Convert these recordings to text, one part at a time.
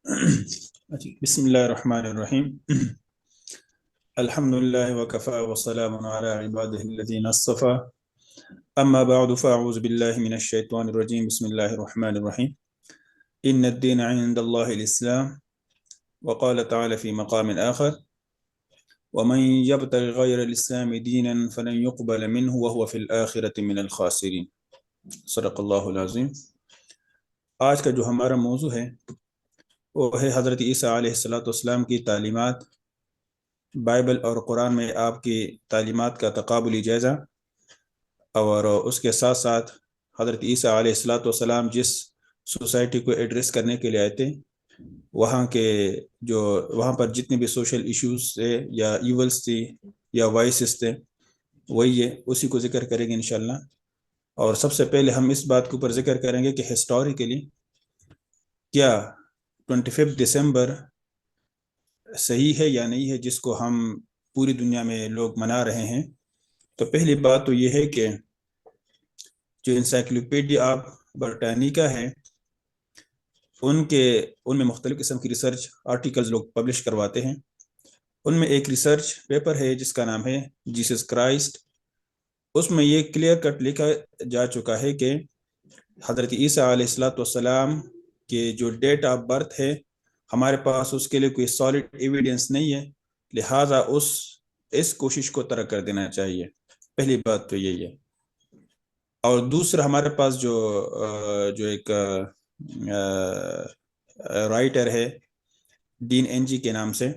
بسم الله الرحمن الرحيم. الحمد لله وكفى وسلام على عباده الذين اصطفى. أما بعد فأعوذ بالله من الشيطان الرجيم. بسم الله الرحمن الرحيم. إن الدين عند الله الإسلام. وقال تعالى في مقام آخر: ومن يبتغ غير الإسلام دينا فلن يقبل منه وهو في الآخرة من الخاسرين. صدق اللہ العظیم. آج کا جو ہمارا موضوع ہے وہ ہے حضرت عیسیٰ علیہ السلام کی تعلیمات، بائبل اور قرآن میں آپ کی تعلیمات کا تقابلی جائزہ، اور اس کے ساتھ ساتھ حضرت عیسیٰ علیہ السلام جس سوسائٹی کو ایڈریس کرنے کے لیے آئے تھے، وہاں پر جتنے بھی سوشل ایشوز تھے یا ایولز تھی یا وائسز تھے، وہی ہے، اسی کو ذکر کریں گے انشاءاللہ. اور سب سے پہلے ہم اس بات کے اوپر ذکر کریں گے کہ ہسٹوریکلی کیا 25 دسمبر صحیح ہے یا نہیں ہے، جس کو ہم پوری دنیا میں لوگ منا رہے ہیں. تو پہلی بات تو یہ ہے کہ جو انسائکلوپیڈیا آف برٹانیکا ہے، ان میں مختلف قسم کی ریسرچ آرٹیکلز لوگ پبلش کرواتے ہیں. ان میں ایک ریسرچ پیپر ہے جس کا نام ہے جیسس کرائسٹ. اس میں یہ کلیئر کٹ لکھا جا چکا ہے کہ حضرت عیسیٰ علیہ السلام کے جو ڈیٹ آف برتھ ہے، ہمارے پاس اس کے لیے کوئی سالڈ ایویڈنس نہیں ہے، لہٰذا اس کوشش کو ترک کر دینا چاہیے. پہلی بات تو یہی ہے. اور دوسرا، ہمارے پاس جو ایک رائٹر ہے ڈین این جی کے نام سے،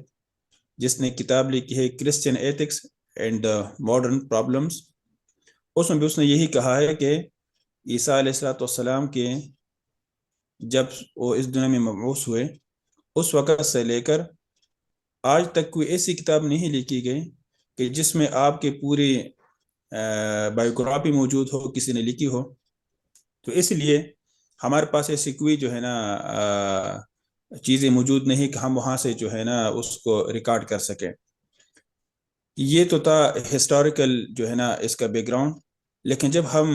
جس نے کتاب لکھی ہے Christian ethics and modern problems. اس میں بھی اس نے یہی کہا ہے کہ عیسیٰ علیہ السلام کے جب وہ اس دنیا میں مبعوث ہوئے، اس وقت سے لے کر آج تک کوئی ایسی کتاب نہیں لکھی گئی کہ جس میں آپ کے پوری بایوگرافی موجود ہو، کسی نے لکھی ہو. تو اس لیے ہمارے پاس ایسی کوئی جو ہے نا چیزیں موجود نہیں کہ ہم وہاں سے جو ہے نا اس کو ریکارڈ کر سکیں. یہ تو تھا ہسٹوریکل جو ہے نا اس کا بیک گراؤنڈ. لیکن جب ہم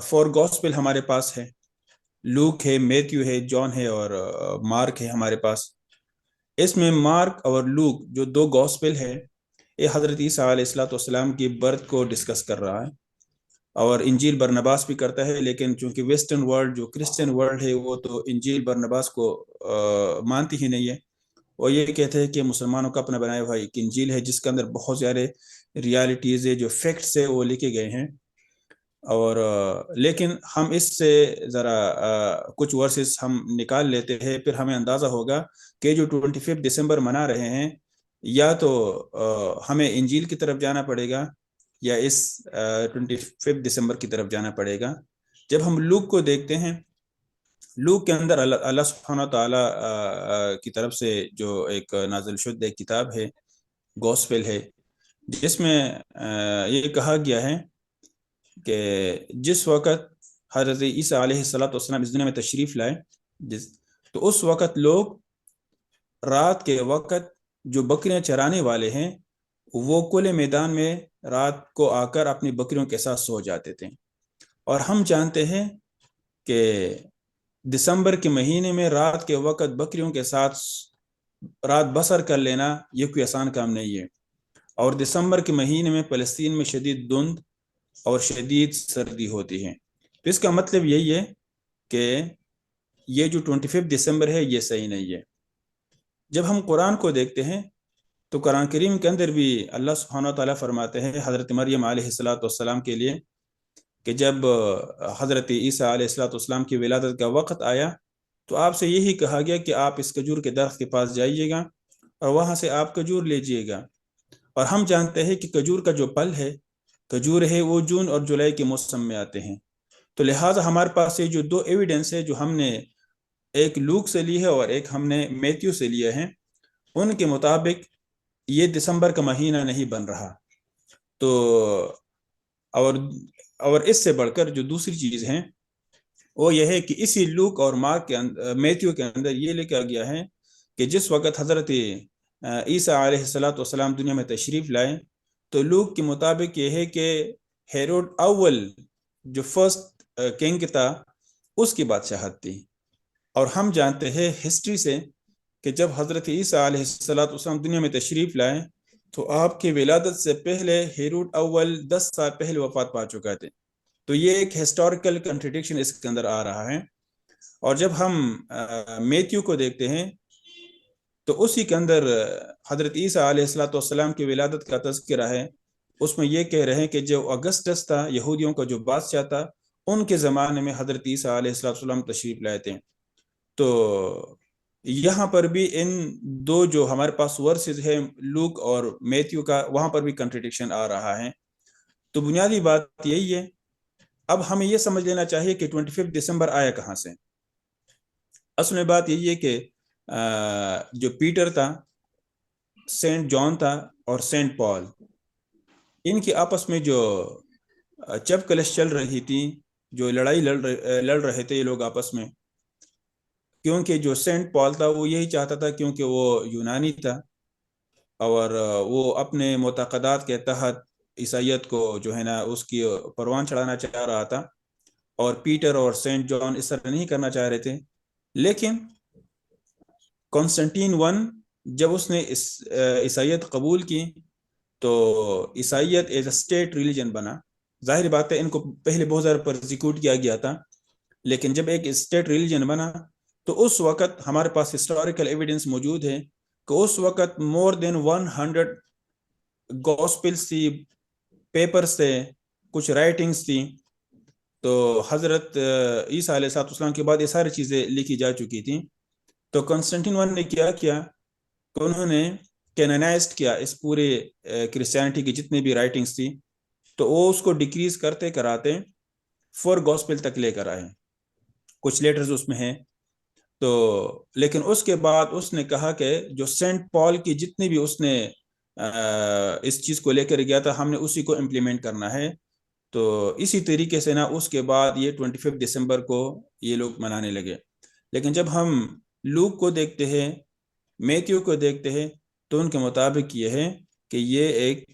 فور گاسپل ہمارے پاس ہے، لوک ہے، میتھیو ہے، جان ہے اور مارک ہے ہمارے پاس. اس میں مارک اور لوک جو دو گاسپل ہے، یہ حضرت عیسیٰ علیہ السلام کی برتھ کو ڈسکس کر رہا ہے، اور انجیل برنباس بھی کرتا ہے. لیکن چونکہ ویسٹرن ورلڈ جو کرسچن ورلڈ ہے وہ تو انجیل برنباس کو مانتی ہی نہیں ہے. وہ یہ کہتے ہیں کہ مسلمانوں کا اپنا بنایا ہوا ایک انجیل ہے جس کے اندر بہت سارے ریالٹیز ہے، جو فیکٹس ہے وہ لکھے گئے ہیں. اور لیکن ہم اس سے ذرا کچھ ورسز ہم نکال لیتے ہیں، پھر ہمیں اندازہ ہوگا کہ جو 25 دسمبر منا رہے ہیں، یا تو ہمیں انجیل کی طرف جانا پڑے گا یا اس 25 دسمبر کی طرف جانا پڑے گا. جب ہم لوک کو دیکھتے ہیں، لوک کے اندر اللہ سبحانہ تعالیٰ کی طرف سے جو ایک نازل شدہ کتاب ہے، گوسپل ہے، جس میں یہ کہا گیا ہے کہ جس وقت حضرت عیسیٰ علیہ السلام اس دنیا میں تشریف لائے، تو اس وقت لوگ رات کے وقت جو بکریاں چرانے والے ہیں وہ کھلے میدان میں رات کو آ کر اپنی بکریوں کے ساتھ سو جاتے تھے. اور ہم جانتے ہیں کہ دسمبر کے مہینے میں رات کے وقت بکریوں کے ساتھ رات بسر کر لینا یہ کوئی آسان کام نہیں ہے. اور دسمبر کے مہینے میں فلسطین میں شدید دھند اور شدید سردی ہوتی ہے. تو اس کا مطلب یہی ہے کہ یہ جو 25 دسمبر ہے یہ صحیح نہیں ہے. جب ہم قرآن کو دیکھتے ہیں تو قرآن کریم کے اندر بھی اللہ سبحانہ تعالیٰ فرماتے ہیں حضرت مریم علیہ السلام کے لیے کہ جب حضرت عیسیٰ علیہ السلام کی ولادت کا وقت آیا تو آپ سے یہی کہا گیا کہ آپ اس کھجور کے درخت کے پاس جائیے گا اور وہاں سے آپ کھجور لیجیے گا. اور ہم جانتے ہیں کہ کھجور کا جو پھل ہے، کھجور ہے، وہ جون اور جولائی کے موسم میں آتے ہیں. تو لہٰذا ہمارے پاس یہ جو دو ایویڈنس ہے، جو ہم نے ایک لوک سے لی ہے اور ایک ہم نے میتھیو سے لیا ہے، ان کے مطابق یہ دسمبر کا مہینہ نہیں بن رہا. تو اور اس سے بڑھ کر جو دوسری چیز ہیں وہ یہ ہے کہ اسی لوک اور مارک کے میتھیو کے اندر یہ لکھا گیا ہے کہ جس وقت حضرت عیسیٰ علیہ السلام دنیا میں تشریف لائے، تو لوک کے مطابق یہ ہے کہ ہیروڈ اول جو فرسٹ کنگ تھا، اس کی بادشاہت تھی. اور ہم جانتے ہیں ہسٹری سے کہ جب حضرت عیسیٰ علیہ السلام دنیا میں تشریف لائے تو آپ کی ولادت سے پہلے ہیروڈ اول 10 سال پہلے وفات پا چکا تھے. تو یہ ایک ہسٹوریکل کنٹریڈکشن اس کے اندر آ رہا ہے. اور جب ہم میتھیو کو دیکھتے ہیں تو اسی کے اندر حضرت عیسیٰ علیہ السلام کی ولادت کا تذکرہ ہے. اس میں یہ کہہ رہے ہیں کہ جو اگسٹس تھا، یہودیوں کا جو بادشاہ تھا، ان کے زمانے میں حضرت عیسیٰ علیہ السلام تشریف لائے تھے. تو یہاں پر بھی ان دو جو ہمارے پاس ورسز ہیں لوک اور میتھیو کا، وہاں پر بھی کنٹریڈکشن آ رہا ہے. تو بنیادی بات یہی ہے. اب ہمیں یہ سمجھ لینا چاہیے کہ 25 دسمبر آیا کہاں سے. اصل میں بات یہی ہے کہ جو پیٹر تھا، سینٹ جان تھا اور سینٹ پال، ان کی آپس میں جو چپ کلش چل رہی تھی، جو لڑائی لڑ رہے تھے یہ لوگ آپس میں، کیونکہ جو سینٹ پال تھا وہ یہی چاہتا تھا، کیونکہ وہ یونانی تھا اور وہ اپنے معتقدات کے تحت عیسائیت کو جو ہے نا اس کی پروان چڑھانا چاہ رہا تھا، اور پیٹر اور سینٹ جان اس طرح نہیں کرنا چاہ رہے تھے. لیکن کانسٹنٹین جب اس نے عیسائیت قبول کی تو عیسائیت ایز اے اسٹیٹ ریلیجن بنا. ظاہر بات ہے ان کو پہلے بہت زیادہ پرزیکیوٹ کیا گیا تھا، لیکن جب ایک اسٹیٹ ریلیجن بنا تو اس وقت ہمارے پاس ہسٹوریکل ایویڈنس موجود ہے کہ اس وقت مور دین 100 گاسپلز تھی، پیپرز تھے، کچھ رائٹنگز تھی. تو حضرت عیسیٰ علیہ السلام کے بعد یہ ساری چیزیں لکھی جا چکی تھیں. تو کنسٹنٹین نے کیا کہ انہوں نے کینونائزڈ کیا اس پورے کرسچینٹی کی جتنے بھی رائٹنگز تھی. تو وہ اس کو ڈیکریز کرتے کراتے 4 گاسپل تک لے کر آئے. کچھ لیٹرز اس میں ہیں. تو لیکن اس کے بعد اس نے کہا کہ جو سینٹ پال کی جتنی بھی اس نے اس چیز کو لے کر گیا تھا، ہم نے اسی کو امپلیمنٹ کرنا ہے. تو اسی طریقے سے نا اس کے بعد یہ 25 دسمبر کو یہ لوگ منانے لگے. لیکن جب ہم لوک کو دیکھتے ہیں، میتھیو کو دیکھتے ہیں، تو ان کے مطابق یہ ہے کہ یہ ایک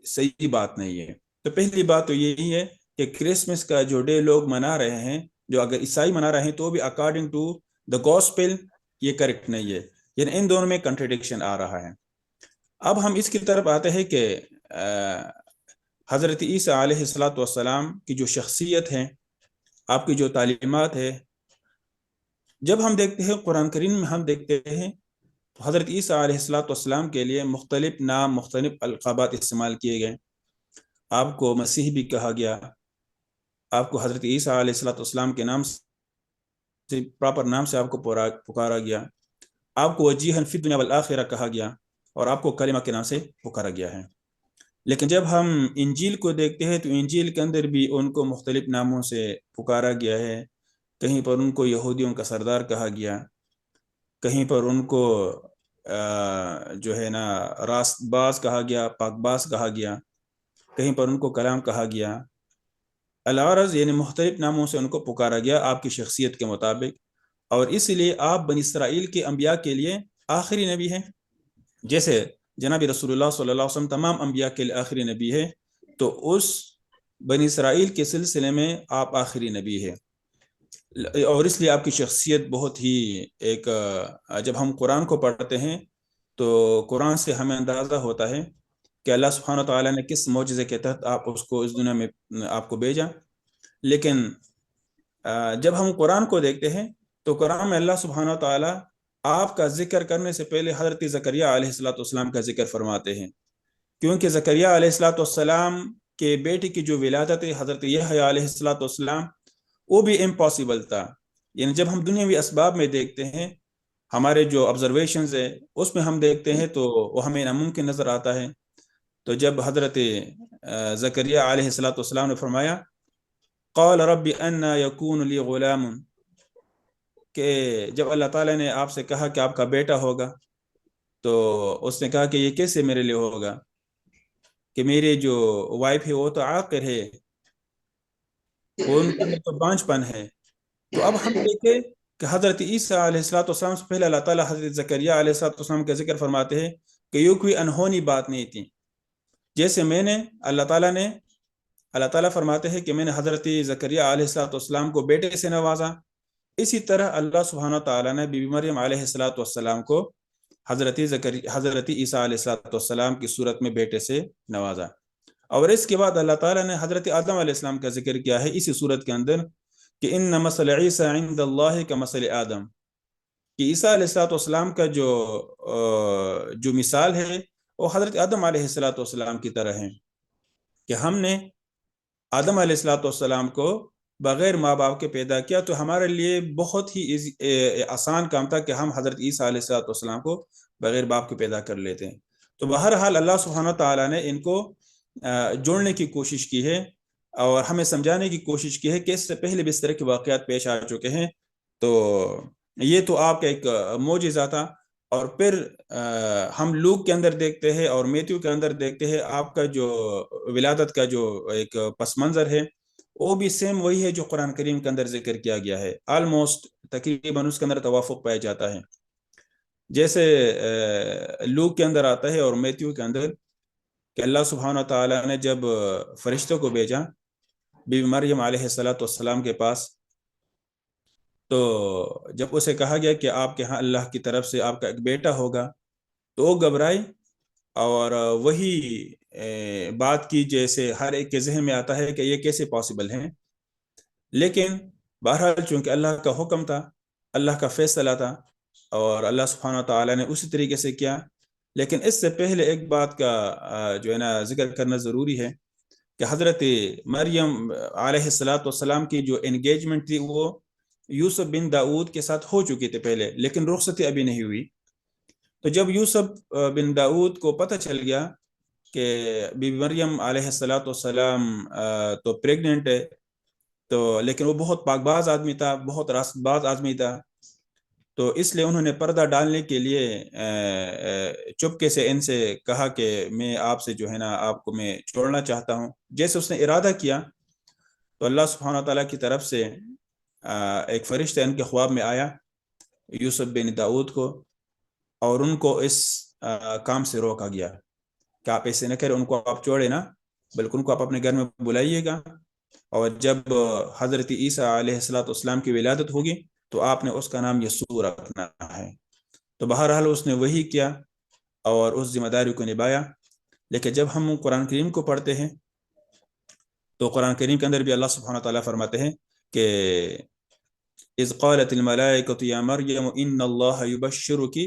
صحیح بات نہیں ہے. تو پہلی بات تو یہی ہے کہ کرسمس کا جو ڈے لوگ منا رہے ہیں، جو اگر عیسائی منا رہے ہیں تو بھی اکارڈنگ ٹو دا گاسپل یہ کریکٹ نہیں ہے. یعنی ان دونوں میں کنٹریڈکشن آ رہا ہے. اب ہم اس کی طرف آتے ہیں کہ حضرت عیسیٰ علیہ السلام کی جو شخصیت ہے، آپ کی جو تعلیمات ہے، جب ہم دیکھتے ہیں قرآن کریم میں ہم دیکھتے ہیں تو حضرت عیسیٰ علیہ السلام کے لیے مختلف نام، مختلف القابات استعمال کیے گئے. آپ کو مسیح بھی کہا گیا، آپ کو حضرت عیسیٰ علیہ السلام کے نام سے، پراپر نام سے آپ کو پکارا گیا. آپ کو وجیہاً فی الدنیا والآخرہ کہا گیا، اور آپ کو کلمہ کے نام سے پکارا گیا ہے. لیکن جب ہم انجیل کو دیکھتے ہیں تو انجیل کے اندر بھی ان کو مختلف ناموں سے پکارا گیا ہے. کہیں پر ان کو یہودیوں کا سردار کہا گیا، کہیں پر ان کو جو ہے نا راست باز کہا گیا، پاک باز کہا گیا، کہیں پر ان کو کلام کہا گیا. العرض یعنی مختلف ناموں سے ان کو پکارا گیا آپ کی شخصیت کے مطابق. اور اس لیے آپ بنی اسرائیل کے انبیاء کے لیے آخری نبی ہیں. جیسے جناب رسول اللہ صلی اللہ علیہ وسلم تمام انبیاء کے لیے آخری نبی ہے، تو اس بنی اسرائیل کے سلسلے میں آپ آخری نبی ہے. اور اس لیے آپ کی شخصیت بہت ہی ایک، جب ہم قرآن کو پڑھتے ہیں تو قرآن سے ہمیں اندازہ ہوتا ہے کہ اللہ سبحانہ وتعالیٰ نے کس معجزے کے تحت آپ اس کو اس دنیا میں آپ کو بھیجا. لیکن جب ہم قرآن کو دیکھتے ہیں تو قرآن میں اللہ سبحانہ وتعالیٰ آپ کا ذکر کرنے سے پہلے حضرت زکریہ علیہ السلام کا ذکر فرماتے ہیں، کیونکہ زکریہ علیہ السلام کے بیٹے کی جو ولادت ہے حضرت یحییٰ علیہ السلام، وہ بھی امپاسبل تھا. یعنی جب ہم دنیاوی اسباب میں دیکھتے ہیں، ہمارے جو آبزرویشنز ہیں اس میں ہم دیکھتے ہیں تو وہ ہمیں ناممکن نظر آتا ہے. تو جب حضرت زکریہ علیہ السلام نے فرمایا قال رب انا یکون لی غلام، کہ جب اللہ تعالیٰ نے آپ سے کہا کہ آپ کا بیٹا ہوگا، تو اس نے کہا کہ یہ کیسے میرے لیے ہوگا، کہ میرے جو وائف ہے وہ تو عاقر ہے، ان میں تو بانج پن ہے. تو اب ہم دیکھیں کہ حضرت عیسیٰ علیہ السلام سے پہلے اللہ تعالیٰ حضرت زکریہ علیہ السلام کا ذکر فرماتے ہیں کہ یہ کوئی انہونی بات نہیں تھی. جیسے اللہ تعالیٰ فرماتے ہیں کہ میں نے حضرت زکریہ علیہ السلام کو بیٹے سے نوازا، اسی طرح اللہ سبحانہ تعالیٰ نے بی بی مریم علیہ السلام کو حضرت عیسیٰ علیہ السلام کی صورت میں بیٹے سے نوازا، اور اس کے بعد اللہ تعالیٰ نے حضرت آدم علیہ السلام کا ذکر کیا ہے اسی صورت کے اندر کہ ان مثل عیسیٰ عند اللہ کا مثل آدم، کہ عیسیٰ علیہ السلام کا جو مثال ہے وہ حضرت آدم علیہ السلام کی طرح ہے، کہ ہم نے آدم علیہ السلام کو بغیر ماں باپ کے پیدا کیا، تو ہمارے لیے بہت ہی آسان کام تھا کہ ہم حضرت عیسیٰ علیہ السلام کو بغیر باپ کے پیدا کر لیتے ہیں۔ تو بہرحال اللہ سبحانہ تعالیٰ نے ان کو جوڑنے کی کوشش کی ہے اور ہمیں سمجھانے کی کوشش کی ہے کہ اس سے پہلے بھی اس طرح کے واقعات پیش آ چکے ہیں، تو یہ تو آپ کا ایک معجزہ تھا۔ اور پھر ہم لوک کے اندر دیکھتے ہیں اور میتھیو کے اندر دیکھتے ہیں آپ کا جو ولادت کا جو ایک پس منظر ہے وہ بھی سیم وہی ہے جو قرآن کریم کے اندر ذکر کیا گیا ہے، آلموسٹ تقریباً اس کے اندر توافق پایا جاتا ہے، جیسے لوک کے اندر آتا ہے اور میتھیو کے اندر کہ اللہ سبحانہ تعالیٰ نے جب فرشتوں کو بھیجا بی بی مریم علیہ السلام کے پاس، تو جب اسے کہا گیا کہ آپ کے ہاں اللہ کی طرف سے آپ کا ایک بیٹا ہوگا، تو وہ گھبرائی، اور وہی بات کی جیسے ہر ایک کے ذہن میں آتا ہے کہ یہ کیسے پاسبل ہے، لیکن بہرحال چونکہ اللہ کا حکم تھا، اللہ کا فیصلہ تھا، اور اللہ سبحانہ تعالیٰ نے اسی طریقے سے کیا۔ لیکن اس سے پہلے ایک بات کا جو ہے نا ذکر کرنا ضروری ہے کہ حضرت مریم علیہ السلام کی جو انگیجمنٹ تھی وہ یوسف بن داؤد کے ساتھ ہو چکی تھی پہلے، لیکن رخصتی ابھی نہیں ہوئی۔ تو جب یوسف بن داؤد کو پتہ چل گیا کہ بی بی مریم علیہ السلام تو پریگننٹ ہے، تو لیکن وہ بہت پاک باز آدمی تھا، بہت راست باز آدمی تھا، تو اس لیے انہوں نے پردہ ڈالنے کے لیے چپکے سے ان سے کہا کہ میں آپ سے جو ہے نا آپ کو میں چھوڑنا چاہتا ہوں۔ جیسے اس نے ارادہ کیا تو اللہ سبحانہ تعالیٰ کی طرف سے ایک فرشتہ ان کے خواب میں آیا یوسف بن داؤد کو، اور ان کو اس کام سے روکا گیا کہ آپ ایسے نہ کریں، ان کو آپ چھوڑے نا، بلکہ ان کو آپ اپنے گھر میں بلائیے گا، اور جب حضرت عیسیٰ علیہ السلام کی ولادت ہوگی تو آپ نے اس کا نام یسوع رکھنا ہے۔ تو بہرحال اس نے وہی کیا اور اس ذمہ داری کو نبھایا۔ لیکن جب ہم قرآن کریم کو پڑھتے ہیں تو قرآن کریم کے اندر بھی اللہ سبحانہ تعالیٰ فرماتے ہیں کہ اذ قالت الملائکۃ یا مریم ان اللہ یبشرک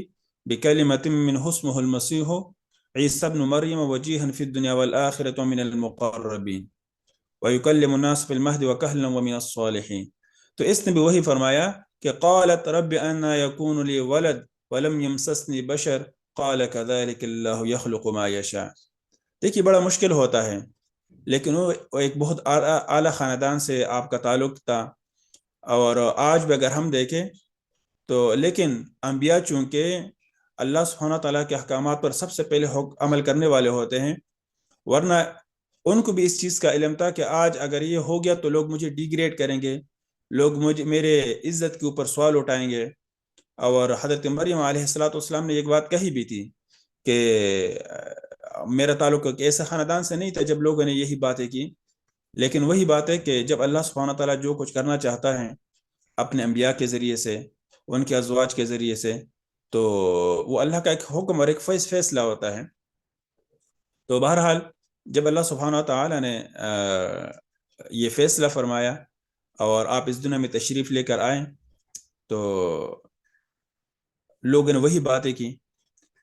بکلمۃ منہ اسمہ المسیح عیسی ابن مریم وجیہا فی الدنیا والآخرۃ من المقربین وَيُكَلِّمُ النَّاسَ فِي الْمَهْدِ وَكَهْلًا وَمِنَ الصَّالِحِينَ۔ تو اس نے بھی وہی فرمایا کہ قالت رب انا يكون لي ولد ولم يمسسني بشر قال كذلك الله يخلق ما يشاء۔ دیکھیے بڑا مشکل ہوتا ہے، لیکن وہ ایک بہت اعلیٰ خاندان سے آپ کا تعلق تھا، اور آج بھی اگر ہم دیکھیں تو لیکن انبیاء چونکہ اللہ سبحانہ تعالیٰ کے احکامات پر سب سے پہلے عمل کرنے والے ہوتے ہیں، ورنہ ان کو بھی اس چیز کا علم تھا کہ آج اگر یہ ہو گیا تو لوگ مجھے ڈیگریڈ کریں گے، لوگ میرے عزت کے اوپر سوال اٹھائیں گے۔ اور حضرت مریم علیہ السلام نے ایک بات کہی بھی تھی کہ میرا تعلق ایک ایسے خاندان سے نہیں تھا جب لوگوں نے یہی باتیں کی، لیکن وہی بات ہے کہ جب اللہ سبحانہ تعالیٰ جو کچھ کرنا چاہتا ہے اپنے انبیاء کے ذریعے سے، ان کے ازواج کے ذریعے سے، تو وہ اللہ کا ایک حکم اور ایک فیصلہ ہوتا ہے۔ تو بہرحال جب اللہ سبحانہ تعالیٰ نے یہ فیصلہ فرمایا اور آپ اس دنیا میں تشریف لے کر آئیں تو لوگوں نے وہی باتیں کی،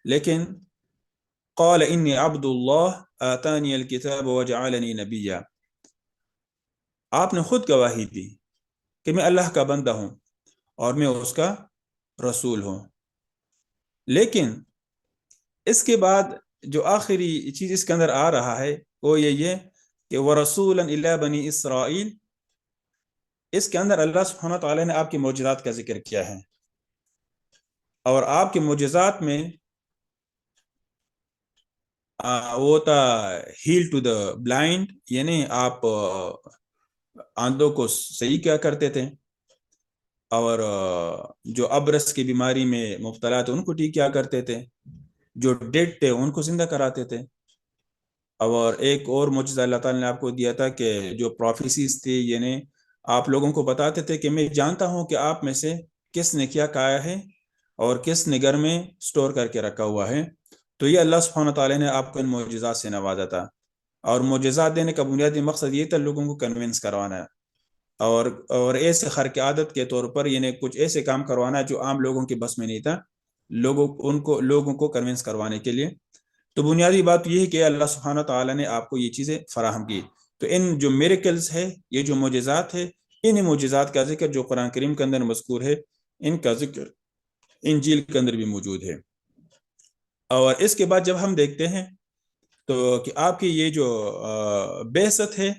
لیکن قال انی عبد اللہ آتانی الکتاب وجعلنی نبیا، آپ نے خود گواہی دی کہ میں اللہ کا بندہ ہوں اور میں اس کا رسول ہوں۔ لیکن اس کے بعد جو آخری چیز اس کے اندر آ رہا ہے وہ یہ کہ وَرَسُولًا إِلَىٰ بَنِي إِسْرَائِيل، اس کے اندر اللہ سبحانہ تعالیٰ نے آپ کی معجزات کا ذکر کیا ہے، اور آپ کے معجزات میں وہ تھا ہیل ٹو دا بلائنڈ، یعنی آپ آندھوں کو صحیح کیا کرتے تھے، اور جو ابرص کی بیماری میں مبتلا تھے ان کو ٹھیک کیا کرتے تھے، جو ڈیڈ تھے ان کو زندہ کراتے تھے۔ اور ایک اور معجزہ اللہ تعالیٰ نے آپ کو دیا تھا کہ جو پروفیسیز تھی، یعنی آپ لوگوں کو بتاتے تھے کہ میں جانتا ہوں کہ آپ میں سے کس نے کیا کہا ہے اور کس نے گھر میں سٹور کر کے رکھا ہوا ہے. تو یہ اللہ سبحانہ تعالیٰ نے آپ کو ان معجزات سے نوازا تھا، اور معجزات دینے کا بنیادی مقصد یہ تھا لوگوں کو کنونس کروانا ہے، اور ایسے خرق عادت کے طور پر یعنی کچھ ایسے کام کروانا جو عام لوگوں کے بس میں نہیں تھا، لوگوں کو کنونس کروانے کے لیے. تو بنیادی بات یہ ہے کہ اللہ سبحانہ تعالیٰ نے آپ کو یہ چیزیں فراہم کی. تو ان جو میریکلز ہے، یہ جو معجزات ہے، ان معجزات کا ذکر جو قرآن کریم کے اندر مذکور ہے، ان کا ذکر انجیل کے اندر بھی موجود ہے. اور اس کے بعد جب ہم دیکھتے ہیں تو کہ آپ کی یہ جو بعثت ہے،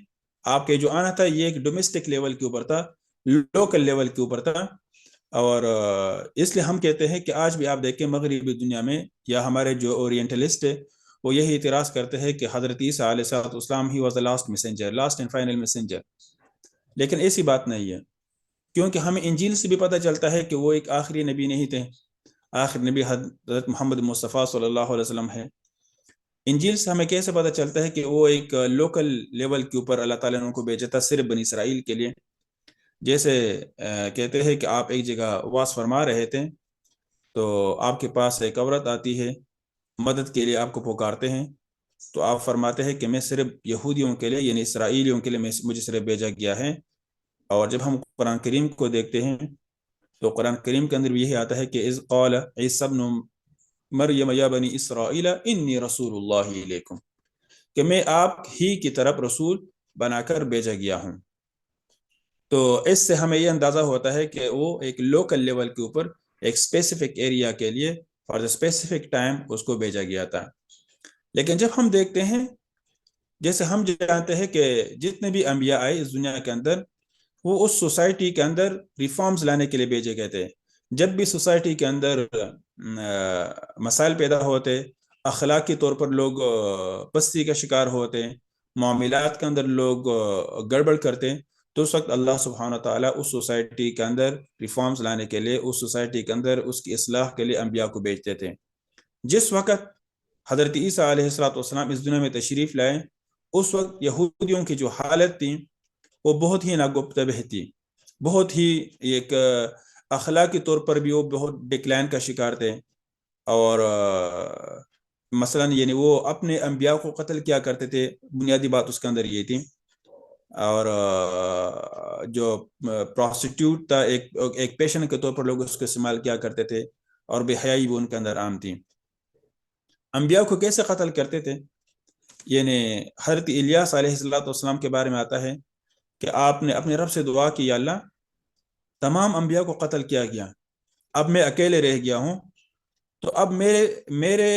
آپ کے جو آنا تھا، یہ ایک ڈومیسٹک لیول کے اوپر تھا، لوکل لیول کے اوپر تھا. اور اس لیے ہم کہتے ہیں کہ آج بھی آپ دیکھیں مغربی دنیا میں یا ہمارے جو اورینٹلسٹ ہے، وہ یہی اعتراض کرتے ہیں کہ حضرت عیسیٰ علیہ السلام he was the last messenger, last and final messenger. لیکن ایسی بات نہیں ہے، کیونکہ ہمیں انجیل سے بھی پتہ چلتا ہے کہ وہ ایک آخری نبی نہیں تھے. آخر نبی حضرت محمد مصطفیٰ صلی اللہ علیہ وسلم ہے. انجیل سے ہمیں کیسے پتہ چلتا ہے کہ وہ ایک لوکل لیول کے اوپر اللہ تعالیٰ نے ان کو بھیجا تھا صرف بنی اسرائیل کے لیے. جیسے کہتے ہیں کہ آپ ایک جگہ واس فرما رہے تھے، تو آپ کے پاس ایک عورت آتی ہے، مدد کے لیے آپ کو پکارتے ہیں، تو آپ فرماتے ہیں کہ میں صرف یہودیوں کے لیے یعنی اسرائیلیوں کے لیے مجھے صرف بھیجا گیا ہے. اور جب ہم قرآن کریم کو دیکھتے ہیں تو قرآن کریم کے اندر بھی یہی آتا ہے کہ اذ قال عیسی ابن مریم یا بنی اسرائیل انی رسول اللہ علیکم، کہ میں آپ ہی کی طرف رسول بنا کر بھیجا گیا ہوں. تو اس سے ہمیں یہ اندازہ ہوتا ہے کہ وہ ایک لوکل لیول کے اوپر ایک اسپیسیفک ایریا کے لیے فار دا اسپیسیفک ٹائم اس کو بھیجا گیا تھا. لیکن جب ہم دیکھتے ہیں، جیسے ہم جانتے ہیں کہ جتنے بھی انبیاء آئے اس دنیا کے اندر، وہ اس سوسائٹی کے اندر ریفارمز لانے کے لیے بھیجے گئے تھے. جب بھی سوسائٹی کے اندر مسائل پیدا ہوتے، اخلاقی طور پر لوگ پستی کا شکار ہوتے، معاملات کے اندر لوگ گڑبڑ کرتے، تو اس وقت اللہ سبحانہ تعالیٰ اس سوسائٹی کے اندر ریفارمز لانے کے لیے، اس سوسائٹی کے اندر اس کی اصلاح کے لیے انبیاء کو بھیجتے تھے. جس وقت حضرت عیسیٰ علیہ السلام اس دنیا میں تشریف لائے، اس وقت یہودیوں کی جو حالت تھی وہ بہت ہی ناگفتہ تھی، بہت ہی ایک اخلاقی طور پر بھی وہ بہت ڈکلائن کا شکار تھے. اور مثلا یعنی وہ اپنے انبیاء کو قتل کیا کرتے تھے، بنیادی بات اس کے اندر یہ تھی. اور جو پروسٹیٹیوٹ تھا ایک پیشن کے طور پر لوگ اس کو استعمال کیا کرتے تھے، اور بے حیائی بھی ان کے اندر عام تھی. انبیاء کو کیسے قتل کرتے تھے؟ یعنی حضرت الیاس علیہ السلام کے بارے میں آتا ہے کہ آپ نے اپنے رب سے دعا کی، یا اللہ تمام انبیاء کو قتل کیا گیا، اب میں اکیلے رہ گیا ہوں، تو اب میرے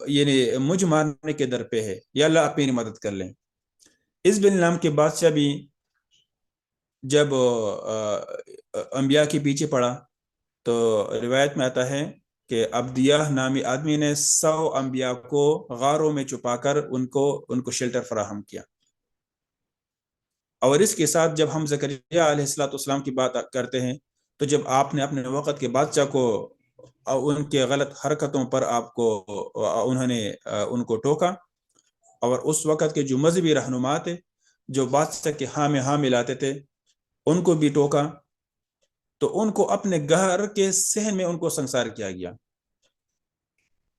یعنی مجھ مارنے کے در پہ ہے، یا اللہ آپ میری مدد کر لیں. اس بن نام کے بادشاہ بھی جب انبیاء کے پیچھے پڑا، تو روایت میں آتا ہے کہ عبدیہ نامی آدمی نے 100 انبیاء کو غاروں میں چھپا کر ان کو شیلٹر فراہم کیا. اور اس کے ساتھ جب ہم زکریا علیہ السلام کی بات کرتے ہیں، تو جب آپ نے اپنے وقت کے بادشاہ کو ان کے غلط حرکتوں پر انہوں نے ان کو ٹوکا، اور اس وقت کے جو مذہبی رہنما تھے جو بادشاہ کے ہاں میں ہاں ملاتے تھے، ان کو بھی ٹوکا، تو ان کو اپنے گھر کے صحن میں ان کو سنسار کیا گیا.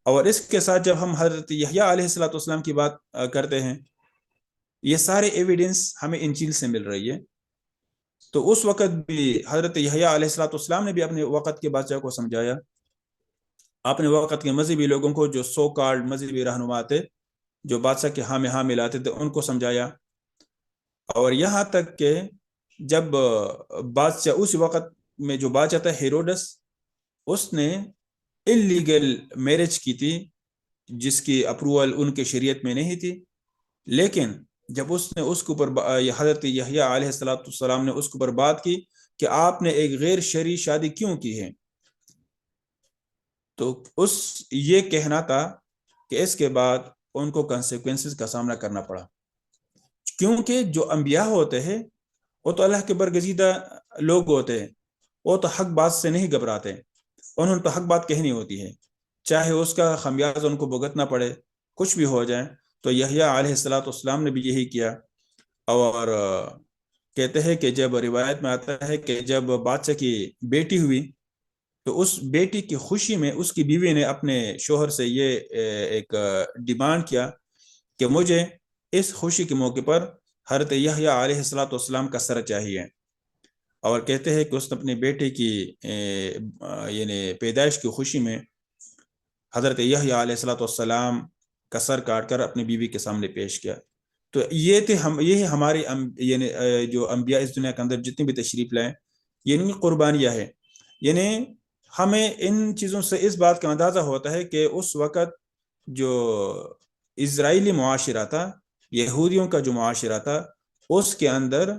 اور اس کے ساتھ جب ہم حضرت یحییٰ علیہ السلام کی بات کرتے ہیں، یہ سارے ایویڈنس ہمیں انجیل سے مل رہی ہے. تو اس وقت بھی حضرت یحییٰ علیہ السلام نے بھی اپنے وقت کے بادشاہ کو سمجھایا، اپنے وقت کے مذہبی لوگوں کو جو سو کالڈ مذہبی رہنما تھے جو بادشاہ کے ہاں میں ہاں ملاتے تھے، ان کو سمجھایا. اور یہاں تک کہ جب بادشاہ اس وقت میں جو بادشاہ تھا ہیروڈس، اس نے انلیگل میرج کی تھی جس کی اپروول ان کے شریعت میں نہیں تھی. لیکن جب اس نے اس کے اوپر حضرت یحییٰ علیہ السلام نے اس کے اوپر بات کی کہ آپ نے ایک غیر شرعی شادی کیوں کی ہے، تو یہ کہنا تھا کہ اس کے بعد ان کو کنسیکوینسز کا سامنا کرنا پڑا، کیونکہ جو انبیاء ہوتے ہیں وہ تو اللہ کے برگزیدہ لوگ ہوتے ہیں، وہ تو حق بات سے نہیں گھبراتے، انہوں نے تو حق بات کہنی ہوتی ہے، چاہے اس کا خمیازہ ان کو بھگتنا پڑے، کچھ بھی ہو جائے. تو یحییٰ علیہ السلام نے بھی یہی کیا. اور کہتے ہیں کہ جب روایت میں آتا ہے کہ جب بادشاہ کی بیٹی ہوئی تو اس بیٹی کی خوشی میں اس کی بیوی نے اپنے شوہر سے یہ ایک ڈیمانڈ کیا کہ مجھے اس خوشی کے موقع پر حضرت یحییٰ علیہ السلام کا سر چاہیے، اور کہتے ہیں کہ اس نے اپنے بیٹے کی یعنی پیدائش کی خوشی میں حضرت یحییٰ علیہ السلام کا سر کاٹ کر اپنی بیوی کے سامنے پیش کیا۔ تو یہ ہماری یعنی جو انبیاء اس دنیا کے اندر جتنی بھی تشریف لائیں، یعنی قربانیاں ہے، یعنی ہمیں ان چیزوں سے اس بات کا اندازہ ہوتا ہے کہ اس وقت جو اسرائیلی معاشرہ تھا، یہودیوں کا جو معاشرہ تھا، اس کے اندر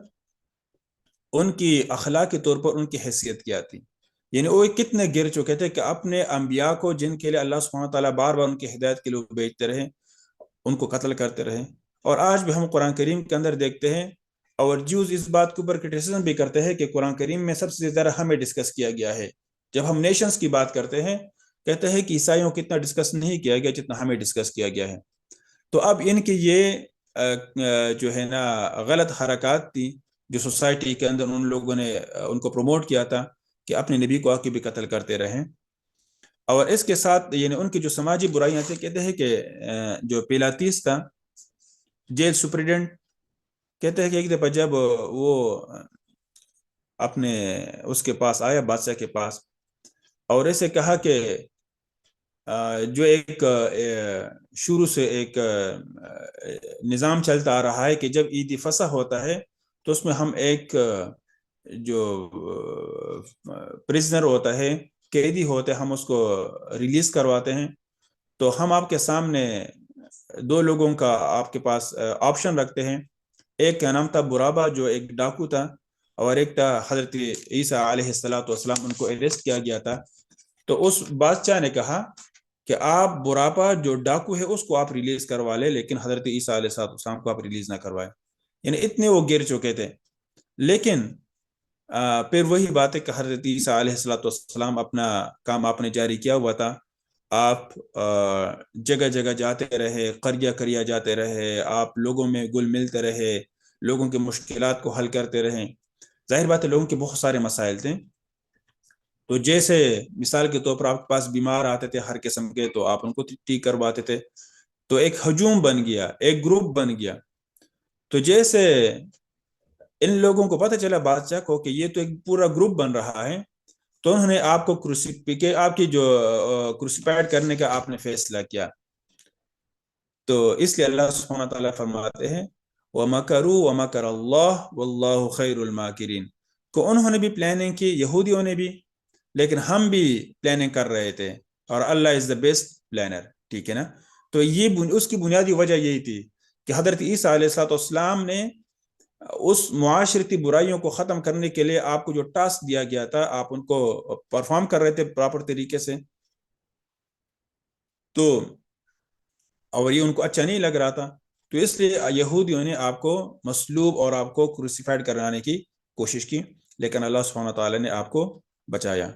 ان کی اخلاقی طور پر ان کی حیثیت کیا تھی، یعنی وہ کتنے گر چکے تھے کہ اپنے انبیاء کو جن کے لیے اللہ سبحانہ تعالیٰ بار بار ان کی ہدایت کے لیے بھیجتے رہے، ان کو قتل کرتے رہے۔ اور آج بھی ہم قرآن کریم کے اندر دیکھتے ہیں، اور جیوز اس بات کے اوپر کرٹیسزم بھی کرتے ہیں کہ قرآن کریم میں سب سے زیادہ ہمیں ڈسکس کیا گیا ہے۔ جب ہم نیشنز کی بات کرتے ہیں، کہتے ہیں کہ عیسائیوں کو اتنا ڈسکس نہیں کیا گیا جتنا ہمیں ڈسکس کیا گیا ہے۔ تو اب ان کی یہ جو ہے نا غلط حرکات تھی جو سوسائٹی کے اندر ان لوگوں نے ان کو پروموٹ کیا تھا کہ اپنے نبی کو آ کے بھی قتل کرتے رہیں، اور اس کے ساتھ یعنی ان کی جو سماجی برائیاں تھیں، کہتے ہیں کہ جو پیلاطیس تھا جیل سپریڈنٹ، کہتے ہیں کہ ایک دفعہ جب وہ اپنے اس کے پاس آیا بادشاہ کے پاس اور اسے کہا کہ جو ایک شروع سے ایک نظام چلتا آ رہا ہے کہ جب عید فصح ہوتا ہے تو اس میں ہم ایک جو پریزنر ہوتا ہے، قیدی ہوتے ہیں، ہم اس کو ریلیز کرواتے ہیں، تو ہم آپ کے سامنے دو لوگوں کا آپ کے پاس آپشن رکھتے ہیں، ایک کا نام تھا برابا جو ایک ڈاکو تھا، اور ایک تھا حضرت عیسیٰ علیہ السلام، ان کو اریسٹ کیا گیا تھا۔ تو اس بادشاہ نے کہا کہ آپ برابا جو ڈاکو ہے اس کو آپ ریلیز کروا لیں، لیکن حضرت عیسیٰ علیہ السلام کو آپ ریلیز نہ کروائیں، یعنی اتنے وہ گر چکے تھے۔ لیکن پھر وہی بات ہے کہ حضرت عیسیٰ علیہ السلام اپنا کام آپ نے جاری کیا ہوا تھا، آپ جگہ جگہ جاتے رہے، قریہ قریہ جاتے رہے، آپ لوگوں میں گل ملتے رہے، لوگوں کی مشکلات کو حل کرتے رہے۔ ظاہر بات ہے لوگوں کے بہت سارے مسائل تھے، تو جیسے مثال کے طور پر آپ کے پاس بیمار آتے تھے ہر قسم کے، تو آپ ان کو ٹھیک کرواتے تھے، تو ایک ہجوم بن گیا، ایک گروپ بن گیا۔ تو جیسے ان لوگوں کو پتہ چلا بادشاہ کو کہ یہ تو ایک پورا گروپ بن رہا ہے، تو انہوں نے آپ کو آپ کی جو کروسیفائڈ کرنے کا آپ نے فیصلہ کیا۔ تو اس لیے اللہ سبحانہ تعالیٰ فرماتے ہیں وَمَكَرُوا وَمَكَرَ اللَّهُ وَاللَّهُ خَيْرُ الْمَاكِرِينَ، کو انہوں نے بھی پلاننگ کی، یہودیوں نے بھی، لیکن ہم بھی پلاننگ کر رہے تھے، اور اللہ از دا بیسٹ پلانر، ٹھیک ہے نا۔ تو یہ اس کی بنیادی وجہ یہی تھی کہ حضرت عیسیٰ علیہ السلام نے اس معاشرتی برائیوں کو ختم کرنے کے لیے آپ کو جو ٹاسک دیا گیا تھا، آپ ان کو پرفارم کر رہے تھے پراپر طریقے سے، تو اور یہ ان کو اچھا نہیں لگ رہا تھا، تو اس لیے یہودیوں نے آپ کو مصلوب اور آپ کو کروسیفائڈ کرانے کی کوشش کی، لیکن اللہ سبحانہ تعالیٰ نے آپ کو بچایا۔